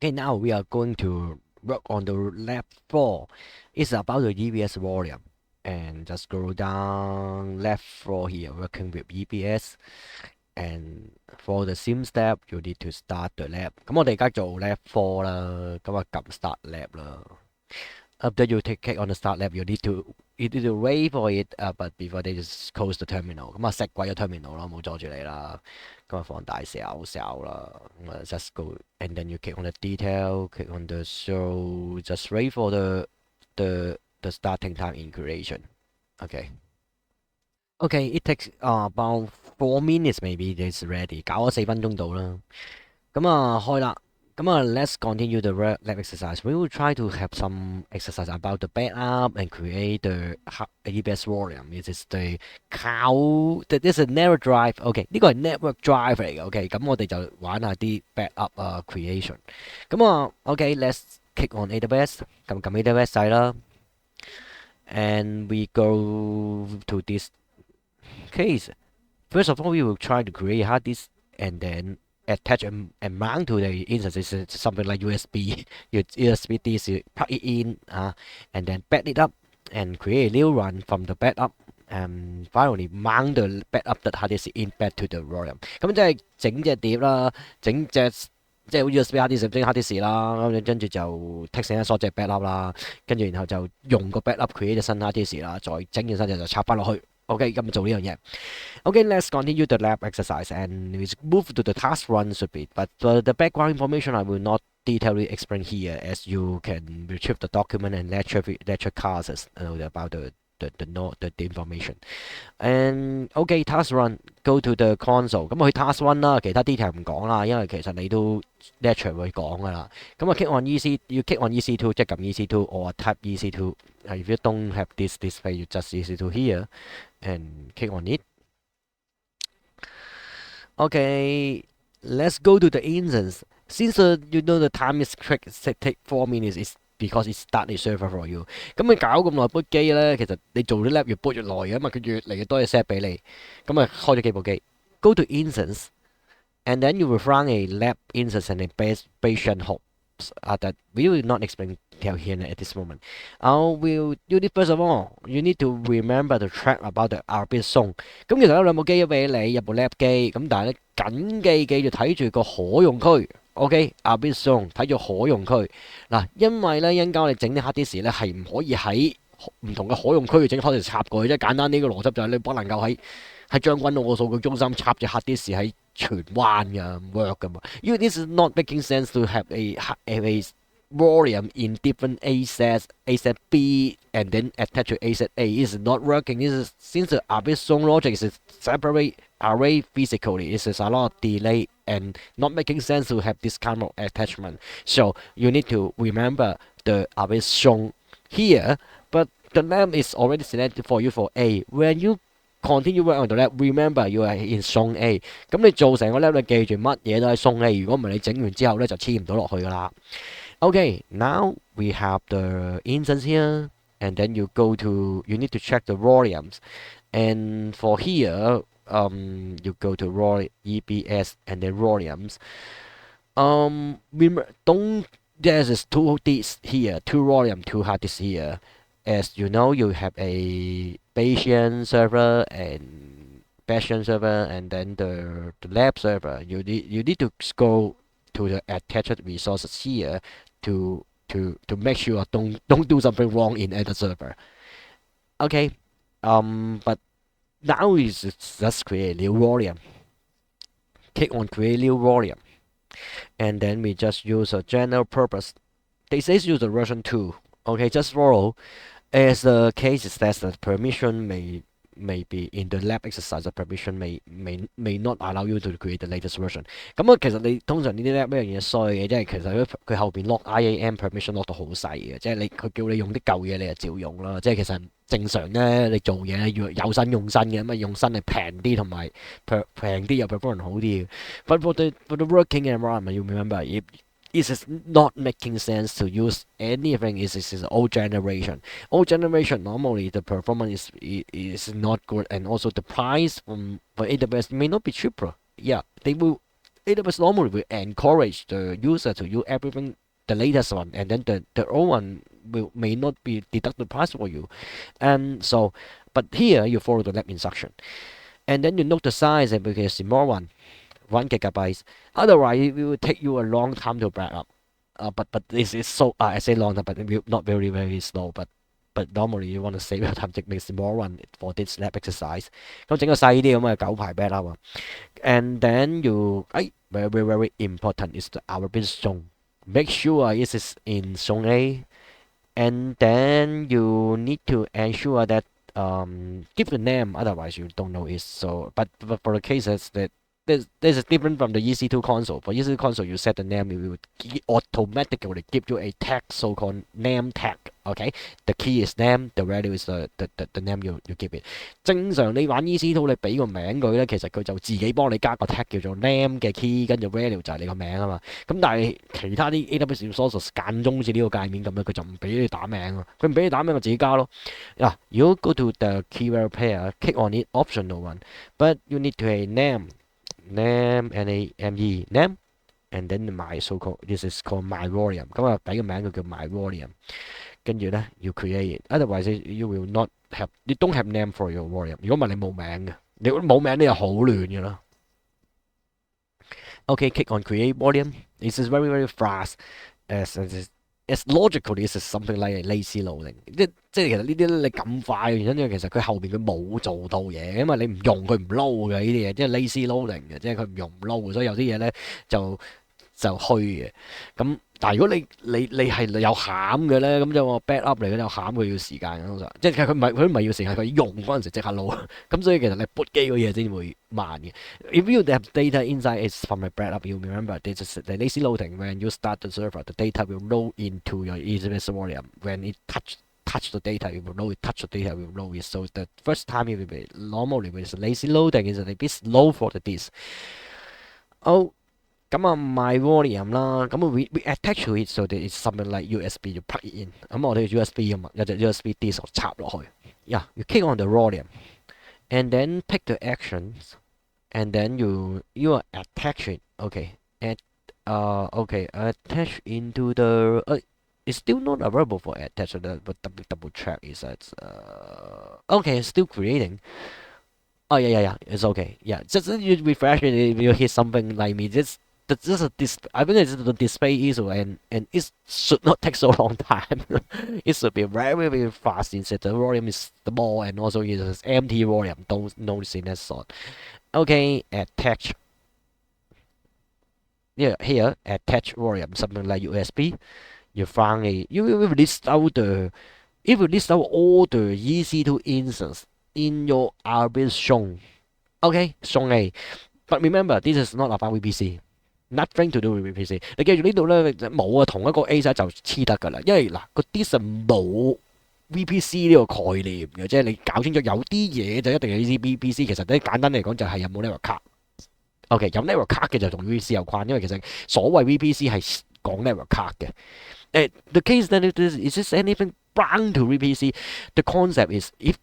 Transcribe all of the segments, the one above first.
Okay, now we are going to work on the lab 4. It's about the EBS volume. And just scroll down left 4 here, working with EBS. And for the sim step, you need to start the lab. 咁我哋而家做 lab 4啦，咁啊撳 start lab 啦。After you click on the start lab, you need to wait for it. But before they just close the terminal，咁啊熄鬼咗 terminal 咯，冇阻住你啦。咁啊放大少啦，咁啊 just go and then you click on the detail, click on the show, just wait for the starting time in creation. Okay. Okay, it takes about 4 minutes maybe it's ready，搞咗4分鐘到啦。咁啊開啦。咁啊，let's continue the lab exercise. We will try to have some exercise about the backup and create the EBS volume. It is the this is a network drive. OK，呢個係 network drive 嚟嘅。OK，咁我哋就玩下啲 backup creation。咁啊，OK，let's click on AWS，撳 AWS 掣啦。And we go to this case. First of all, we will try to create hard disk and then attach and mount to the instance. It's something like USB. USB disk, you plug it in, and then back it up and create a new one from the backup. And finally mount the backup that hard disk in back to the RAM。咁即係整隻碟啦，整隻即係好似 USB hard disk 整 hard disk 啦，咁跟住就 take 成一鎖隻 backup 啦，跟住然後就用個 backup create 隻新 hard disk 啦，再整完新隻就插翻落去。OK，咁做呢樣嘢。Okay, let's continue the lab exercise and we move to the task run should be. But the background information I will not detailedly explain here, as you can retrieve the document and lecture classes about the information. And okay, task run go to the console. 咁去 task one 啦，其他 detail 唔講啦，因為其實你都 lecture 會講噶啦。咁啊 click on EC，you click on EC2 即係撳 EC2 or type EC2. If you don't have this display, you just EC2 here and click on it. Okay, let's go to the instance. Since you know the time is quick, take 4 minutes is because it start the server for you. 咁你搞咁耐 boot 機咧，其實你做啲 lab 越 boot 越耐嘅，因為佢越嚟越多嘢 set 俾你。咁啊開咗幾部機，go to instance and then you will run a lab instance and a patient host. That we will not explain here at this moment. You need first of all, you need to remember the track about the RB song。咁其實有兩部機俾你，有部 lab 機，咁但係咧緊記住睇住個可用區。OK，RB song 睇住可用區嗱，因為咧因家我哋整啲 hard disk 咧係唔可以喺唔同嘅可用區去整 hard disk 插過去啫。簡單啲嘅邏輯就係你不能夠喺將軍澳個數據中心插隻 hard disk 喺荃灣㗎，唔 work 㗎嘛。因為 this is not making sense to have a volume in different A sets, A set B, and then attach to A set A is not working. This is since the Arbitron logic is separate array physically, it is a lot of delay and not making sense to have this kind of attachment. So you need to remember the Arbitron here, but the lamp is already selected for you for A. When you continue work on the lab, remember you are in zone A。咁你做成個 lab 你記住乜嘢都係 zone A。如果唔係你整完之後咧就黐唔到落去噶啦。Okay, now we have the instance here, and then you need to check the volumes, and for here, you go to raw EBS and then volumes. Don't there's two disks here, two volume, two hard disks here. As you know, you have a Bayesian server and then the lab server. You need to go to the attached resources here to make sure don't do something wrong in other server. Okay, but now we just create a new volume. Click on create new volume, and then we just use a general purpose. They say use the version 2. Okay, just follow. As the case is that the permission may be in the lab exercise, the permission may not allow you to create the latest version。咁啊，其實你通常呢啲 lab 一樣嘢衰嘅，即係其實佢後邊 lock IAM permission lock 到好細嘅，即係佢叫你用啲舊嘢你就照用啦。即係其實正常咧，你做嘢要有新用新嘅，咁啊用新係平啲同埋平啲又 performance 好啲嘅。But for the working environment, you remember it is not making sense to use anything. It is old generation. Old generation normally the performance is not good, and also the price for AWS may not be cheaper. Yeah, they will. AWS normally will encourage the user to use everything the latest one, and then the old one may not be deducted price for you. And so, but here you follow the lab instruction, and then you note the size and because small one, 1 GB. Otherwise, it will take you a long time to back up. But this is so I say long time, but it will not very slow. But normally you want to save your time to make small one for this lab exercise. 咁整個細啲咁嘅9排 back up 啊。And then you very important is the our business zone. Make sure it is in zone A, and then you need to ensure that give the name, otherwise you don't know it. So but for the cases that this is different from the EC2 console. For EC2 console, you set the name, it will automatically give you a tag, so-called name tag. Okay, the key is name, the value is the name you give it. 正常你玩 EC2，你俾個名佢咧，其實佢就自己幫你加個 tag 叫做 name 嘅 key，跟住 value 就係你個名啊嘛。咁但係其他啲 AWS resources 間中好似呢個界面咁樣，佢就唔俾你打名啊。佢唔俾你打名，我自己加咯。嗱，如果 go to the key value pair, click on it, optional one, but you need to a name name name and then my so called this is called my volume 咁啊俾個名佢叫 my volume 跟住咧要 create it otherwise you will not have you don't have name for your volume 如果唔係你冇名嘅你冇名你又好亂嘅啦 okay click on create volume this is very fast as logically this is something like a lazy loading 即係其實呢啲你咁快嘅原因，因為其實佢後邊佢冇做到嘢，因為你唔用佢唔撈嘅呢啲嘢，即係 lazy loading 嘅，即係佢唔用唔撈，所以有啲嘢咧就虛嘅。咁但係如果你係有餡嘅咧，咁就話 back up 嚟嘅有餡佢要時間嘅通常，即係佢唔係要時間，佢用嗰陣時即刻撈。咁所以其實你 boot 機嗰嘢先會慢嘅。If you have data inside it's from a back up, you remember this is the lazy loading when you start the server, the data will load into your EBS volume when it touch the data, it will load it, touch the data, it will load it. So the first time it will be normally with lazy loading is a bit slow for the disk. Oh, 咁啊 my volume 啦，咁啊 we attach to it so that it's something like USB you plug it in。咁我哋 USB 啊嘛，有隻 USB disk 插落去。Yeah, you click on the volume and then pick the actions and then you attach it. Okay, okay, attach into the it's still not available for attach, but double check is that okay, it's still creating. Oh yeah, it's okay. Yeah, just you refresh it, you hit something like me. This is I think it's the display issue, and it should not take so long time. It should be very fast instead the volume is small and also it is empty volume. Don't notice in that sort. Okay, attach. Yeah, here attach volume something like USB. You find you will list out all the EC2 instances in your AWS zone. Okay, zone A. But remember, this is not about VPC. Nothing to do with VPC。你記住呢度咧冇啊，同一個 A 室就黐得㗎啦。因為嗱個 disk 冇 VPC 呢個概念嘅，即係你搞清楚有啲嘢就一定係呢啲 VPC。其實咧簡單嚟講就係有冇 network card。OK， 有 network card 嘅就同 VPC 有關，因為其實所謂 VPC 係講 network card 嘅。The case that is this anything bound to VPC? The concept is if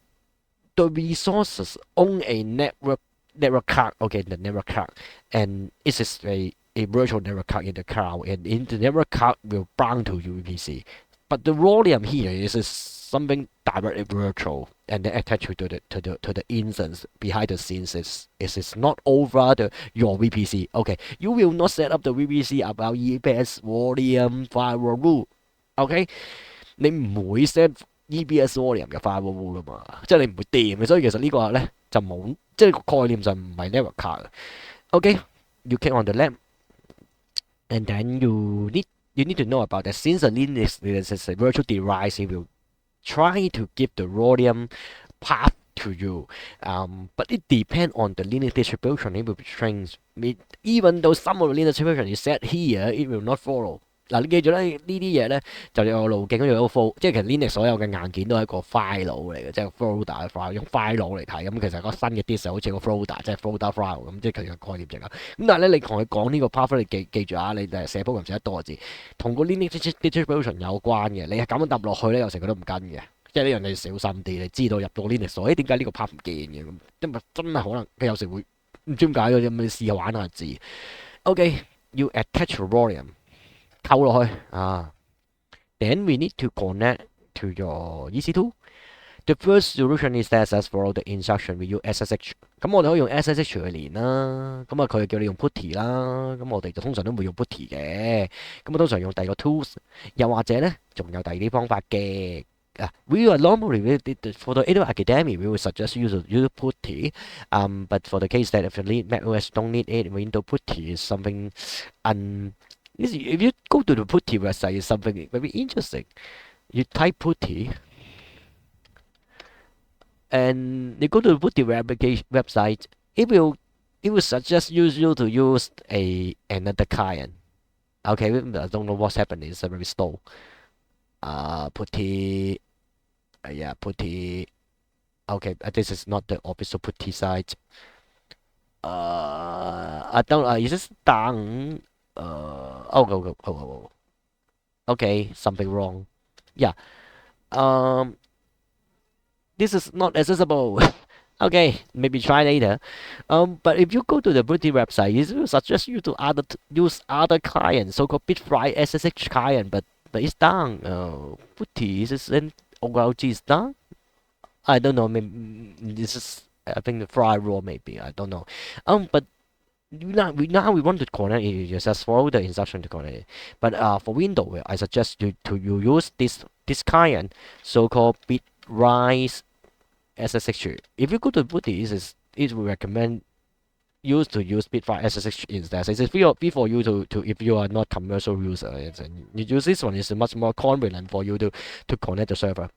the resources own a network card, okay, the network card, and it is a virtual network card in the cloud, and in the network card will bound to VPC. But the volume here is something directly virtual and then attached to the instance behind the scenes is not over your VPC. Okay, you will not set up the VPC about EBS volume firewall rule. Okay， 你唔會 set EBS volume 嘅 firewall rule 噶嘛，即係你唔會掂嘅，所以其實呢個咧就冇，即係個概念就唔係 network card。Okay， you click on the lab and then you need to know about that since the Linux is a virtual device, it will try to give the volume path to you. But it depends on the Linux distribution. It will be strange. Even though some of the Linux distribution is set here, it will not follow. 嗱，你記住咧，呢啲嘢咧就有個路徑，跟住有個 folder，即係其實 Linux 所有嘅硬件都係一個 file 嚟嘅，即係 folder file，用 file 嚟睇。咁其實個新嘅 disk 好似個 folder，即係 folder file 咁，即係其實概念就係咁。咁但係咧，你同佢講呢個 path， 你記住啊，你寫 program 寫得多字，同個 Linux distribution 有關嘅。你係咁樣揼落去咧，有時佢都唔跟嘅。即係呢樣你小心啲，你知道入到 Linux 所，點解呢個 path 唔見嘅咁？因為真係可能佢有時會唔知點解嘅，咁你試下玩下字。OK，要 attach volume 溝落去啊。Then we need to connect to your EC2. The first solution is that just follow the instruction. We use SSH。咁我哋可以用 SSH 去連啦。咁啊，佢叫你用 putty 啦。咁我哋就通常都唔會用 putty 嘅。咁我通常用第二個 tools，又或者咧，仲有第二啲方法嘅。We are normally for the AWS Academy, we will suggest use putty. But for the case that if you need macOS don't need it, Windows putty is something if you go to the putty website, it's something very interesting. You type putty and you go to the putty website. It will suggest you to use another client. Okay, I don't know what's happening. It's very slow. Putty. Yeah, putty. Okay, this is not the official putty site. I don't. Is this down? Oh. Okay, something wrong. Yeah. Um, this is not accessible. Okay, maybe try later. But if you go to the Putty website, it will suggest you to use other clients, so-called Bitfry SSH client, but it's down. Putty is an OLG is down. I don't know. Maybe this is I think the fry raw maybe. I don't know. But now we want to connect it. You just follow the instruction to connect it. But for Windows, I suggest you use this client, so-called Bitrise SSH. If you go to Putty, it will recommend you to use Bitfire SSH instead. It's free for you to if you are not commercial user. You use this one is much more convenient for you to connect the server.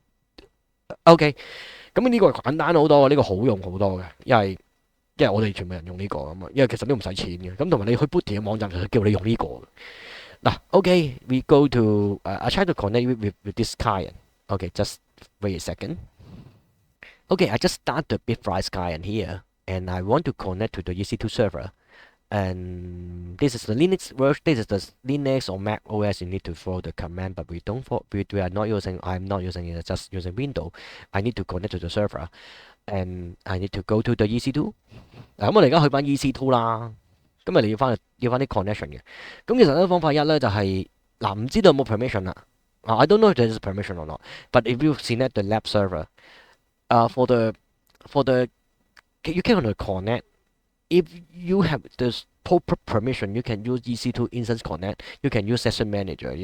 OK，咁呢個簡單好多，呢個好用好多嘅，因為我哋全部人用呢個咁啊，因為其實都唔使錢嘅，咁同埋你去 Putty 嘅網站其實叫你用呢個嘅。嗱，OK，we go to I try to connect with this client. OK, just wait a second. Okay, I just start the Bitrise client here, and I want to connect to the EC2 server. And this is the Linux version. This is the Linux or Mac OS. You need to follow the command, but we are not using. I'm not using it. Just using Windows. I need to connect to the server, and I need to go to the EC2. 嗱，咁我哋而家去翻 EC2 啦。咁啊，你要翻啲 connection 嘅。咁其實咧方法一咧就係嗱，唔知道有冇 permission 啦。I don't know if there is permission or not. But if you select the lab server, for the you can connect. If you have this proper permission, you can use EC2 Instance Connect. You can use Session Manager.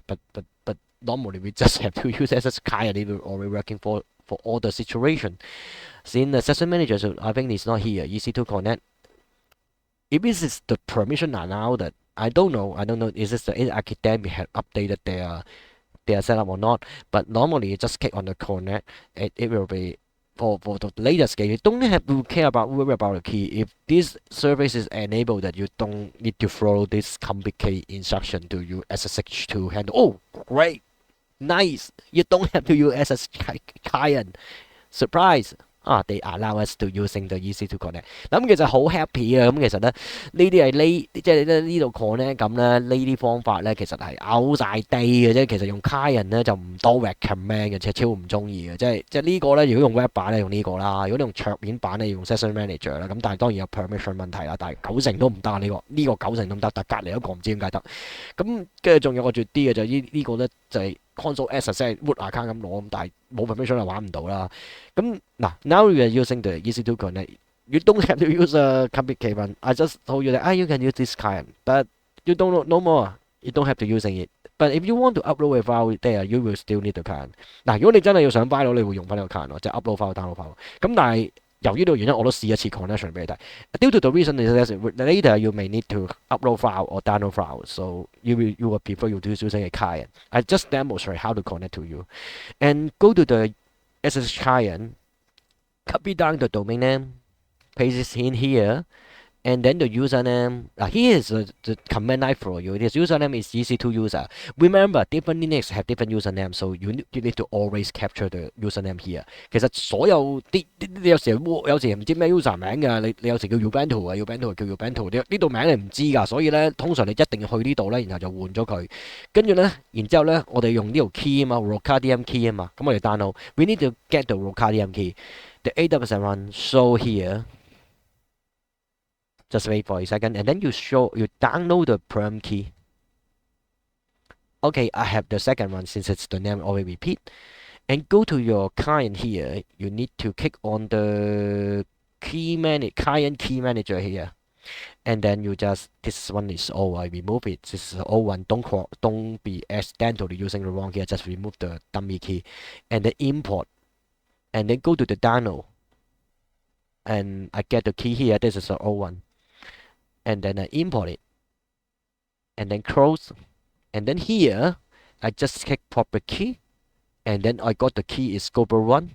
But normally we just have to use SS client if we're already working for all the situation. Since the Session Manager, so I think it's not here. EC2 Connect. If this is the permission allowed, that I don't know. Is this the academy have updated their setup or not? But normally you just click on the connect. It will be for the latest case. You don't have to worry about the key. If this service is enabled, that you don't need to follow this complicated instruction to use SSH to handle. Oh, great, nice. You don't have to use SSH client. Surprise. They allow us to using the EC2 connect。咁其實好 happy 啊！咁其實咧，呢啲係即係呢度 connect 咁咧，呢啲方法咧其實係 out 晒地嘅啫。其實用 client 咧就唔多 recommend 嘅，超唔中意嘅。即係呢個咧，如果用 web 版咧用呢個啦，如果你用桌面版咧用 session manager 啦。咁但係當然有 permission 問題啦，但係90%都唔得啊！呢個90%都唔得，但隔離一個唔知點解得。咁跟住仲有個絕啲嘅就呢個咧就係。console access 即係 root account 咁攞，咁但係冇 permission 就玩唔到啦。咁嗱 ，now you are using the EC2 connect. You don't have to use a complicated one. I just told you that you can use this client, but you don't know no more. You don't have to using it. But if you want to upload a file there, you will still need the client. 嗱，如果你真係要上 file，你會用翻呢個 client 咯，即係 upload file、download file。咁但係由於呢個原因，我都試一次 connection 俾你睇。Due to the reason is that later you may need to upload file or download file, so you will prefer you to using a client. I just demonstrate how to connect to you, and go to the SSH client, copy down the domain name, paste it in here. And then the username, here is the command line for you. This username is EC2 user. Remember, different Linux have different username, so you need to always capture the username here. 其實所有你有時唔知咩 user 名㗎，你有時叫 Ubuntu 啊，Ubuntu 叫 Ubuntu，呢度名你唔知㗎，所以咧通常你一定要去呢度咧，然後就換咗佢，跟住咧，然之後咧，我哋用呢條 key 啊嘛 ，Rocadium key 啊嘛，咁我哋 download。We need to get the Rocadium key. The AWS one show here. Just wait for a second, and then you download the perm key. Okay, I have the second one since it's the name already repeat. And go to your client here. You need to click on the client key manager here. And then you just, this one is old, I remove it. This is the old one. Don't be accidentally using the wrong here. Just remove the dummy key. And then import. And then go to the download. And I get the key here. This is the old one. And then I import it. And then close. And then here, I just click property key. And then I got the key is global one.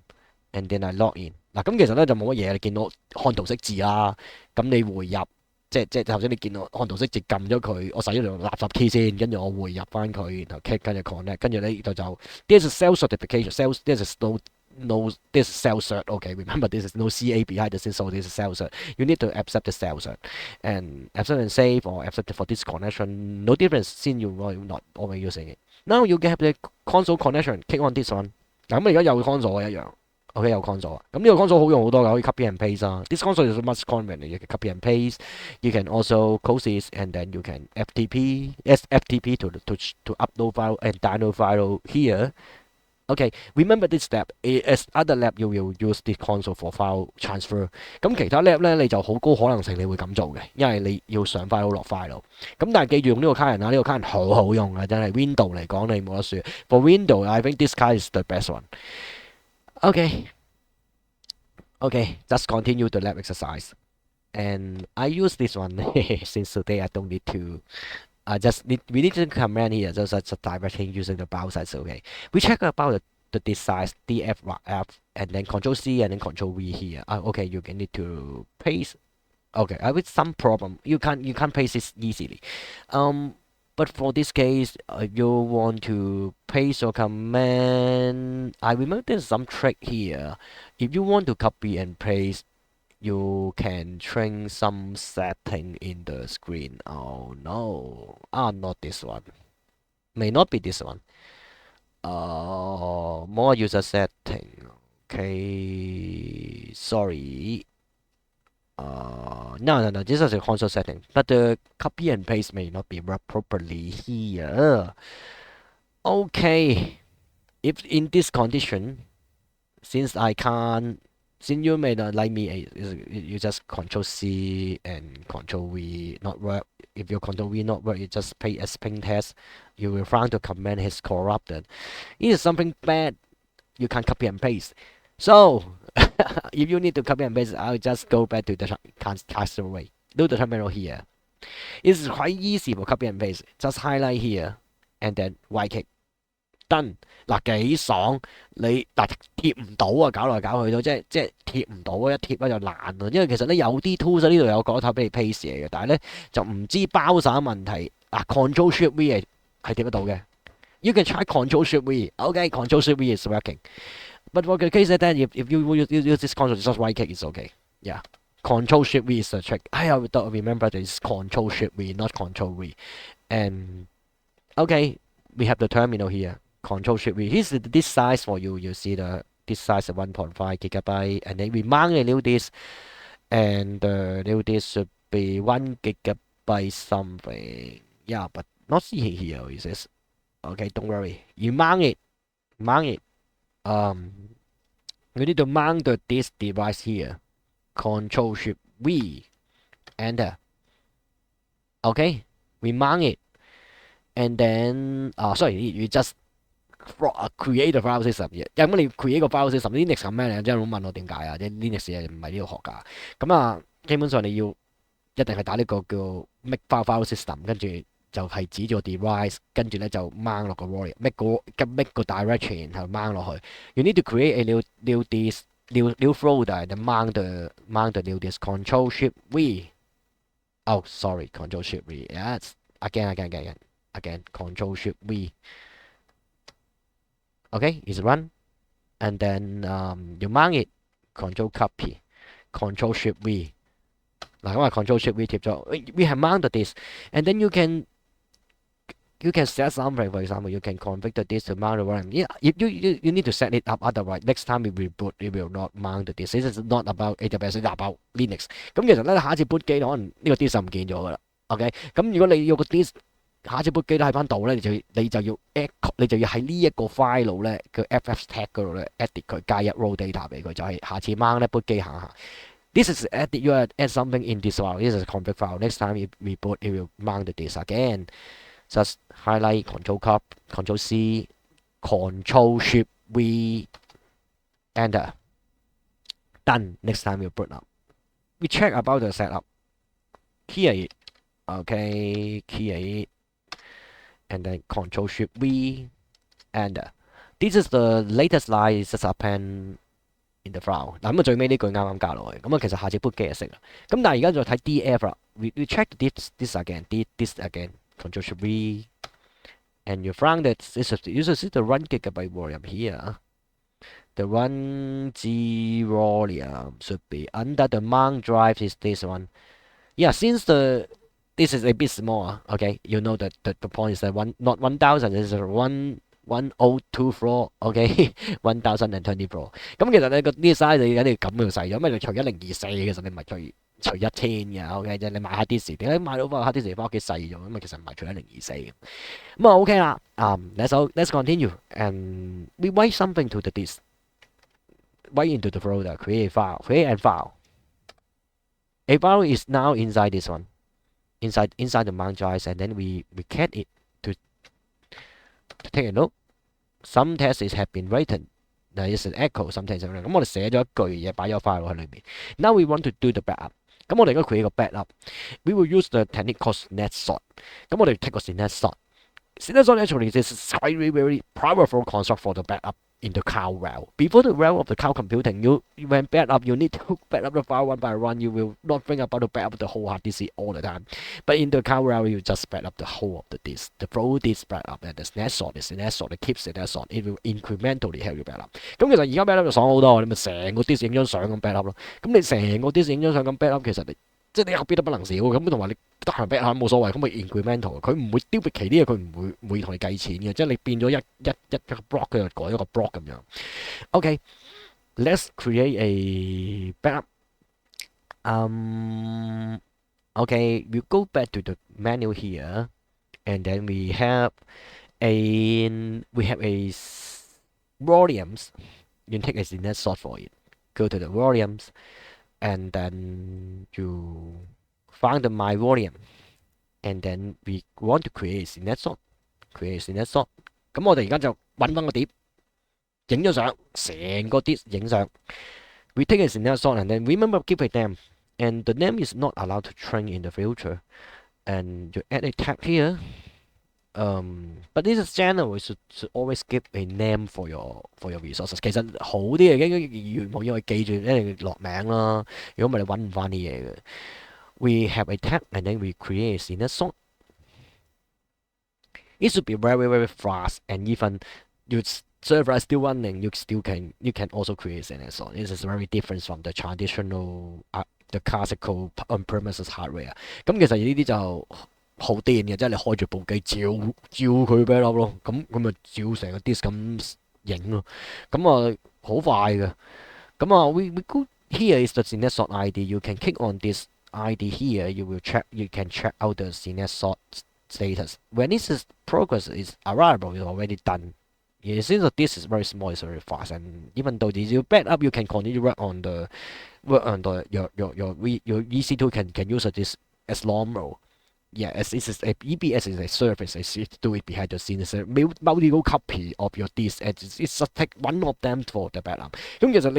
And then I log in. 嗱，咁其實咧就冇乜嘢，你見到看圖識字啊，咁你回入，即係頭先你見到看圖識字撳咗佢，我使咗條垃圾 key 先，跟住我回入翻佢，然後 click 跟住 connect，跟住咧就 this is self certification, self this is no this is self cert. Okay, remember this is no CA behind the scene, so this is self cert. You need to accept the self cert and accept and save or accept it for this connection. No difference since you are not already using it. Now you have the console connection. Click on this one. 嗱咁而家有 console 一樣。OK 有 console 啊，咁呢個 console 好用好多㗎，可以 copy and paste 啊。This console is much convenient. You can copy and paste. You can also close this and then you can FTP to upload file and download file here. Okay, remember this step. As other lab you will use this console for file transfer. 咁其他 lab 咧你就好高可能性你會咁做嘅，因為你要上 file 落 file。咁但係記住用呢個卡人啊，呢個卡人好好用啊，真係 Window 嚟講你冇得輸。For Window, I think this card is the best one. Okay. Okay, just continue the lab exercise. And I use this one since today I don't need to. We need to command here, just a directing using the browser. So okay, we check about the size DFF and then Control C and then Control V here. Okay, you can need to paste. Okay, I with some problem. You can't paste this easily. But for this case, you want to paste your command. I remember there's some trick here. If you want to copy and paste, you can change some setting in the screen. Oh no. Not this one. May not be this one. More user setting. Okay. Sorry. No, this is a console setting, but the copy and paste may not be work properly here. Okay, if in this condition, since you may not like me, you just Control C and Control V not work. If your Control V not work, you just pay as ping test. You will find the command is corrupted. It is something bad. You can copy and paste. So, if you need to copy and paste, I'll just go back to the castaway. Do the terminal here. It's quite easy for copy and paste. Just highlight here, and then right click. Done. 嗱幾爽，你但貼唔到啊，搞來搞去都即係貼唔到啊，一貼咧就爛啊。因為其實咧有啲 tools 呢度有個頭俾你 paste 嘢嘅，但係咧就唔知包曬問題。Control Shift V 係貼得到嘅。You can try Control Shift V. Okay, Control Shift V is working. But for the case that if you use this console, just right click is okay. Yeah. Control Shift V is the trick. I don't remember that it's Control Shift V, not Control V. And okay, we have the terminal here. Control Shift V. Here's this size for you. You see this size of 1.5 gigabyte, and then we mount a new disk, and the new disk should be 1 gigabyte something. Yeah, but not see here. It says okay. Don't worry. You mount it. We need to mount this device here. Control Shift V. Enter. Okay, we mount it, and then sorry, you just create a file system 嘅。咁你 create 個 file system Linux 咁咩咧？即係唔好問我點解啊？即係 Linux 係唔係呢度學㗎？咁基本上你要一定係打呢個叫 make file system，跟住就係指住個 device，跟住咧就掹落個 wallet，make 個 direction，然後掹落去。You need to create a new disk, new folder, and then mount the new disk. Control Shift V. Oh, sorry, Control Shift V. Yes, again. Control Shift V. Okay, it's run, and then you mount it. Control Copy, Control Shift V. 嗱咁Control Shift V 貼咗，we have mounted this, and then you can you can set something, for example, you can configure this to mount the RAM. Yeah, you need to set it up, otherwise next time we reboot, it will not mount the disk. This is not about AWS, it's about Linux。咁其實咧，下一次 boot 機可能呢個 disk 就唔見咗噶啦。OK，咁如果你要個 disk 下一次 boot 機都喺翻度咧，你就要 echo，你就要喺呢一個 file 度咧，個 FF tag 嗰度咧 edit 佢，加入 raw data 俾佢，就係下次 mount 咧 boot 機行下。This is edit. You add something in this file. This is a config file. Next time you reboot, it will mount the disk again. Just highlight Control Cup, Control C, Control Shift V, Enter. Done. Next time you boot up. We check about the setup. Clear it. Okay, clear it. And then Control Shift V, Enter. This is the latest line. It's just append in the file。嗱咁啊最尾呢句啱啱加落去，咁啊其實下次 boot 機就識啦。咁但係而家再睇 DF 啦，we check this again，this again，Control Shift V, and you found that you should see the run gigabyte volume here. The run G volume should be under the mount drive is this one. Yeah, since this is a bit small, okay, you know that the point is that not 1000 is 1024 OK 1024。咁其實你個呢 size 你一定要咁樣細咗，因為你除1024其實你唔係除1000嘅 OK， 即係你買下啲時點解買到翻下啲時翻屋企細咗，因為其實唔係除1024嘅。咁啊 OK 啦，let's continue and we write something to the disk, write into the folder, create and file. A file is now inside this one, inside the mount drive, and then we cat it to take a look. Some tests have been written. There is an echo sometimes。咁我哋寫咗一句嘢擺咗 file 喺裏面。Now we want to do the backup。咁我哋而家 create 個 backup。We will use the technique called snapshot。咁我哋 take 個 snapshot。Snapshot actually is a very very powerful construct for the backup in the cloud realm. Before the realm of the cloud computing, when backup, you need to back up the file one by one. You will not think about to back up the whole hard disk all the time. But in the cloud realm, you just back up the whole of the disk. The full disk backup and the snapshot that keeps the snapshot. It will incrementally help you back up. 咁其實而家 back up 就爽好多，你咪成個 disk 影張相咁 back up 咯。咁你成個 disk 影張相咁 back up，其實你即係你後邊都不能少咁，同埋你得閒 back up 冇所謂，咁咪 incremental， 佢唔會丟別期啲嘢，佢唔會同你計錢嘅，即係你變咗一個 block 佢就改一個 block 咁樣。Okay, let's create a backup. Okay, we'll go back to the menu here, and then we have a volumes. You take a snapshot for it. Go to the volumes. And then you find my volume, and then we want to create a snapshot. 咁我哋而家就揾翻個碟，影咗相，成個碟影相。We take a snapshot and then remember keep a name, and the name is not allowed to change in the future. And you add a tag here. But this is general. We should always give a name for your resources. 其實好啲嘅，原冇因為記住一定落名啦。如果唔係你揾唔翻啲嘢嘅。We have a tag and then we create a snapshot. It should be very very fast, and even your server is still running, you can also create a snapshot. This is very different from the traditional the classical on-premises hardware. 咁其實呢啲就好癲嘅，即係你開住部機照佢 backup 咯，咁咪照成個 disk 咁影咯，咁啊好快嘅。咁啊 we go here is the snapshot ID. You can click on this ID here. You can check out the snapshot status. When this progress is arrival, it's already done. Yeah, since this is very small, it's very fast, and even though this you back up, you can continue work on your EC2 can use this as normal. Yeah, as this is a EBS is a service, it's do it behind the scenes. It's a multiple copy of your disk, and it's just take one of them for the backup. 咁其實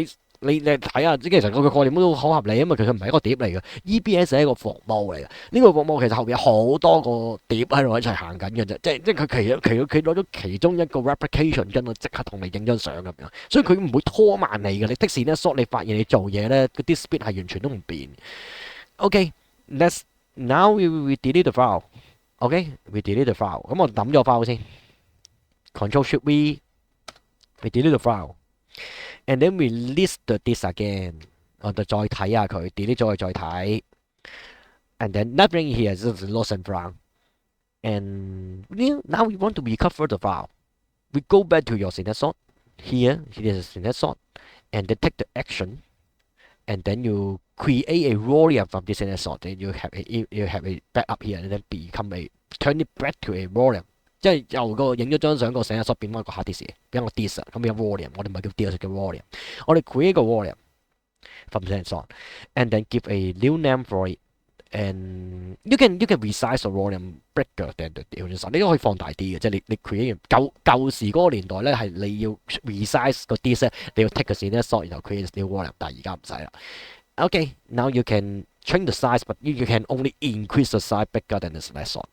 你睇下，其實個概念都好合理啊嘛。其實唔係一個碟嚟嘅，EBS 係一個服務嚟嘅。呢個服務其實後邊有好多個碟喺度一齊行緊嘅啫，即係佢攞咗其中一個 replication 跟住即刻同你影張相咁樣，所以佢唔會拖慢你嘅。你的士咧 short 你發現你做嘢咧，個 disk speed 係完全都唔變。Okay, now we delete the file. Okay, we delete the file. 咁我抌咗 file 先 ，Control Shift V, we delete the file. And then we list the disk again. 我哋再睇下佢 delete 咗佢再睇。And then nothing here, just lost and found. And now we want to recover the file. We go back to your snapshot. Here is a snapshot, and then take the action, and then you create a volume from this snapshot. Then you have a backup here, and then become a turn it back to a volume。即係由個影咗張相個 snapshot 變翻個 hard disk，變個 disk 咁變 volume。我哋唔係叫 disk，叫 volume。我哋 create 個 volume from snapshot and then give a new name for it。And you can resize the volume bigger than the original。你都可以放大啲嘅，即係你 create 舊時嗰個年代咧係你要 resize 個 disk 咧，你要 take 個 snapshot 然後 create new volume，但係而家唔使啦。Okay, now you can change the size, but you can only increase the size bigger than the snapshot.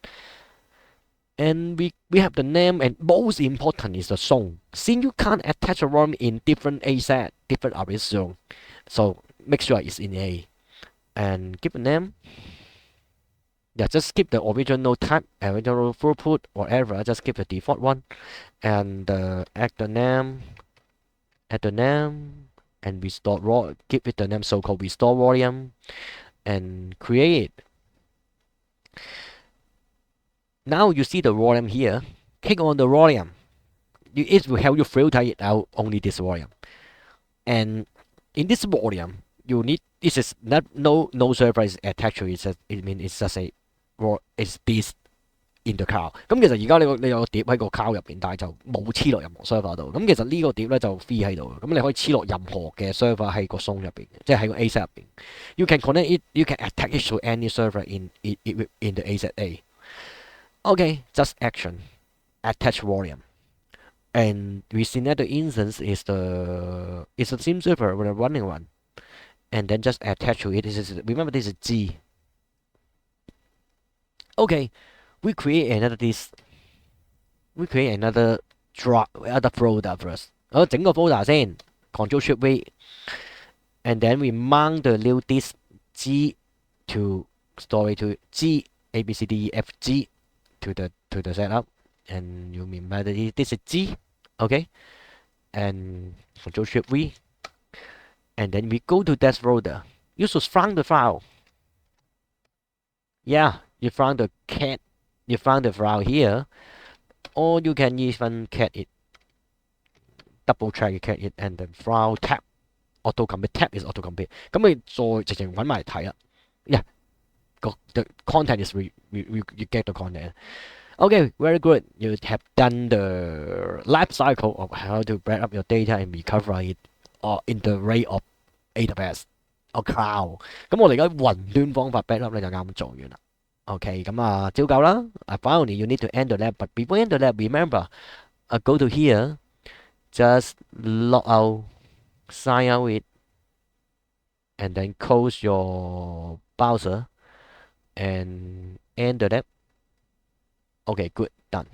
And we have the name, and most important is the zone. Since you can't attach a volume in different ASET, different RS zone, so make sure it's in A. And give a name. Yeah, just keep the original type, original throughput, whatever. Just keep the default one, and add the name, and restore raw. Give it the name so-called restore volume, and create it. Now you see the volume here. Click on the volume. It will help you filter it out only this volume. And in this volume, you need this is not no server is attached to it. It means it's just a it's this in the cloud。咁其實而家你有個碟喺個 cloud 入邊，但係就冇黐落任何 server 度。咁其實呢個碟咧就 free 喺度嘅，咁你可以黐落任何嘅 server 喺個 zone 入邊，即係喺個 ASET 入邊。You can connect it, you can attach it to any server in the ASET A. Okay, just action, attach volume. And we see that the instance is the same server with a running one. And then just attach to it. Remember this is G. Okay, we create another disk. We create another folder first. 我整個 folder 先 ，Control Shift V. And then we mount the new disk G to storage to G A B C D E F G to the setup. And you remember that this is G. Okay. And Control Shift V. And then we go to that folder. You should find the file. Yeah, you found the cat. You found the file here, or you can even cat it. Double check you cat it, and then file tab. Auto complete tab is auto complete. 咁你再直情揾埋睇啦。Yeah, the content is you get the content. Okay, very good. You have done the life cycle of how to back up your data and recover it, or in the rate of AWS or cloud。咁我哋而家雲端方法 back up 咧就啱做完啦。OK， 咁啊照舊啦。Finally you need to end the lab, but before end the lab, remember, go to here, just log out, sign out it, and then close your browser and end the lab. Okay, good, done.